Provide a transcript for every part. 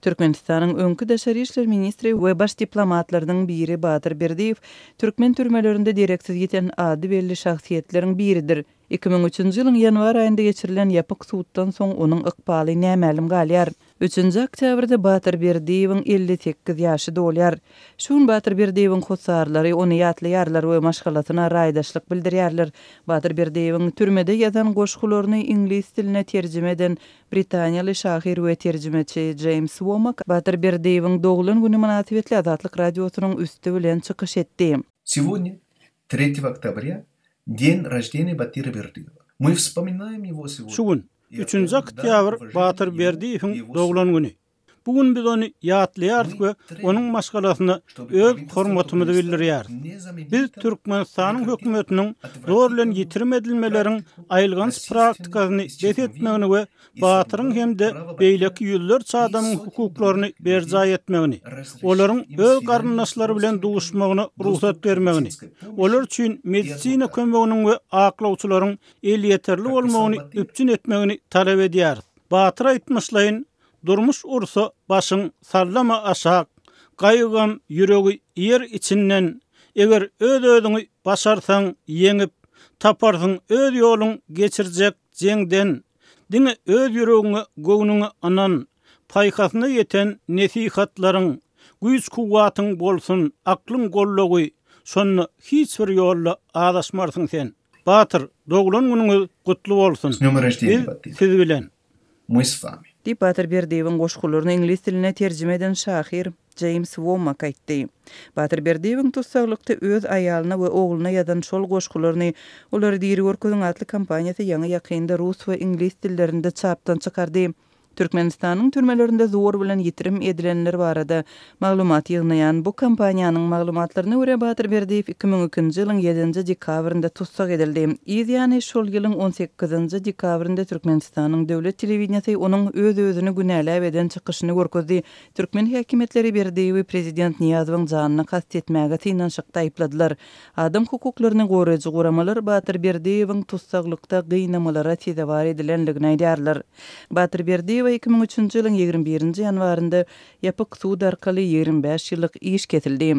Türkmenistanyň öňkü daşary işler ministri we baş diplomatlarynyň biri Batyr Berdiýew türkmen türmelerinde direksiz giten ady belli şahsiýetleriň biridir. 2003-nji ýylyň ýanwar aýynda geçirilen ýapyk suwtdan soň onuň ykbaly nämälim galýar. 3-nji oktýabrda Batyr Berdiýewiň 58 ýaşy dolýar. Şun Batyr Berdiýewiň hossarlary ony ýatlaýarlar we maşgalatyna raýdaşlyk bildirýärler. Batyr Berdiýewiň türmede ýazan goşgularyny ingliz tiline terjime eden Britaniýaly şahyr we terjimeçi James Womack Batyr Berdiýewiň dogulun güni münasibetli Azatlyk radiosynyň üstü bilen çykyş etdi. Сегодня, 3 октября, день рождения Батыра Бердыева. Мы вспоминаем его сегодня. Şugun 3-nji oktýabr Batyr Berdiýewiň doglan güni. Bugün biz onu ýatlaýardyk we onuň maşgalasyna öz hormatymyzy bildirýär. Biz Türkmenistanyň hökümetiniň zor bilen ýitirim edilmeleriň aýylgans praktikasyny etmegini we Batyryň hemde beýleki ýüzlerçe adamyň hukuklaryny berja etmegini, olaryň öz garyndaşlary bilen duşmagyna ruhsat bermegini, olar üçin medisina kömeginiň we aklawçylaryň el ýeterli bolmagyny üpçün etmegini talap edýär. Batyr aýtmyşlaýyn, durmuş ursa başyň sallama aşak, gaýgam ýüregi ýer içinden, eger öz-özüňi başarsaň ýeňip, taparsyň öz ýoluň geçirjek jeňden, diňe öz ýüregiňe göwnüňe anan, paýkasyna ýeten nesihatlaryň, güýç kuwatyň bolsun, aklyň gollagy, şonu hiç bir ýolda adaşmarsyň sen. Batyr, doglan günüňiz gutly bolsun. Siz bilen. Мы с вами. Dip Batyr Berdiýewiň goşgularyny ingliz tiline terjime eden şahyr James Womack aýtdy. Batyr Berdiýewiň tutsaglykda öz aýalyna we ogluna ýazan şol goşgularyny olary diri görkezýän atly kampaniýasy ýaňy ýakynda rus we ingliz dillerinde çapdan çykardy. Türkmenistanyň türmelerinde zor bilen ýitirim edilenler barada maglumat ýygnaýan bu kampaniýanyň maglumatlaryna görä Batyr Berdiýew 2002-nji ýylyň 7-nji dekabrynda tutsag edildi. Ýani şol ýylyň 18-nji dekabrynda Türkmenistanyň döwlet telewizionyny onuň öz-özüni günäläp eden çykyşyny görkezdi. Türkmen häkimetleri Berdiýewi prezident Niýazowyň janyna kast etmäge tynanşykda aýpladylar. Adam hukuklaryny goraýjy guramalar Batyr Berdiýewiň tutsaglykda gynamalara tedavar edilenligini aýdýarlar. Batyr Berdiýew 2003-nji ýylyň 21-nji ýanwarynda ýapyk suwd arkaly 25 ýyllyk iş ketildi.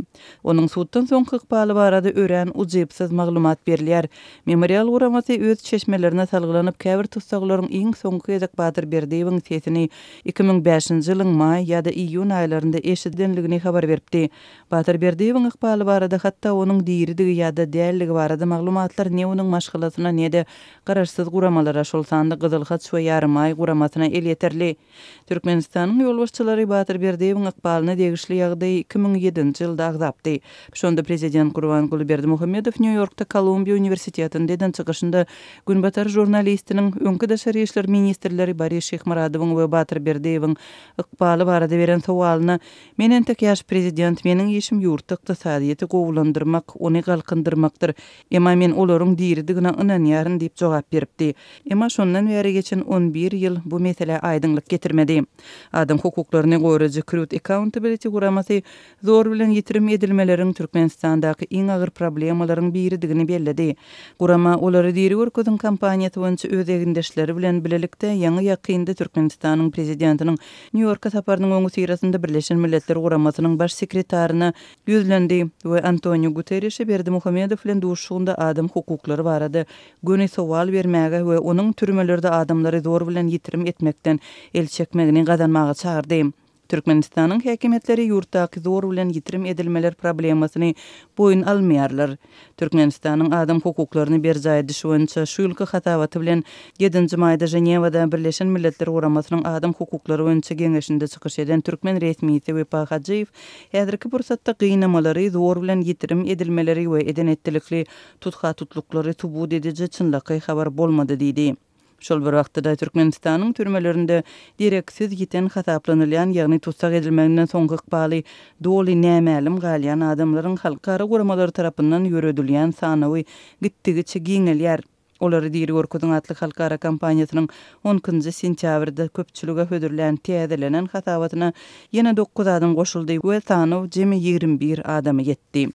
Onuň suwtdan soňky ykbaly barada örän ujypsyz maglumat berilýär. Memorial guramasy öz çeşmelerine salgylanyp käbir tutsaklaryň iň soňky gezek Batyr Berdiýewiň sesini 2005-nji ýylyň maý ýa-da iýun aýlarynda eşidenligini habar beripdi. Batyr Berdiýewiň ykbaly barada hatda onuň diýridigi ýa-da dälligi barada maglumatlar ne onuň maşgalasyna ne-de garaşsyz guramalara şol sandy Gyzylhat we Ýarymay guramasyna el ýeterli. Türkmenistanyň ýolbaşçylary Batyr Berdiýewiň ykbalyny degişli ýagdaý 2007-nji ýylda agzapdy. Şonda prezident Gurbanguly Berdimuhammedow New Yorkda Kolumbiýa Universitetinde eden çykyşynda Günbatar jurnalistiniň öňkü daşary işler ministrleri Boris Şehmuradowyň we Batyr Berdiýewiň ykbaly barada beren sowalyna "Men entek ýaş prezident, meniň işim ýurt ykdysadyýety gowulandyrmak, ony galkındyrmakdyr. Emma men olaryň diýridigine ynanýaryn" diýip jogap beripdi. Emma şondan beri geçen 11 ýyl bu mesele aýdynlyk getirmedi. Adam hukuklaryny goraýjy Truth Accountability guramasy zor bilen ýitirim edilmeleriň Türkmenistandaky iň agyr problemalaryň biridigini belledi. Gurama olary diri görkezýän kampaniýasy boýunça öz egindeşleri bilen bilelikde ýaňy ýakynda Türkmenistanyň prezidentiniň New Yorka saparynyň öňü sirasynda Birleşen Milletler Guramasynyň baş sekretaryna ýüzlendi we Antonio Guterres Berdimuhammedow bilen duşugynda adam hukuklary barada göni sowal bermäge we onuň türmelerde adamlary zor bilen ýitirim etmekden el çekmegini gazanmagy çağırdy. Türkmenistanyň häkimetleri ýurtdaky zor bilen ýitirim edilmeler problemasyny boyun almaýarlar. Türkmenistanyň adam hukuklaryny berja ediş boýunça şu ýylky hatawaty bilen 7-nji maýda Jenewada Birleşen Milletler Guramasynyň adam hukuklary boýunça geňeşinde çykyş eden türkmen resmiýeti Wepa Hajiýew häzirki pursatda gynnamalary, zor bilen ýitirim edilmeleri we edenetlikli tutkatutlukları tubut edici çynlaky habar bolmady diýdi. Şol bir wagtda Türkmenistanyň türmelerinde direksiz giten hasaplanylýan, ýagny tutsak edilmeginden soňky ykbaly doly nämälim galýan adamlaryň halkara guramalary tarapyndan ýöredilýän sanawy gitdigiçe giňelýär. Olary diri görkezýän atly halkara kampaniýasynyň 10-njy sentýabrda köpçülige hödürlän täzelenen hasabatyna ýene 9 adam goşuldy we sanaw jemi 21 adamy ýetdi.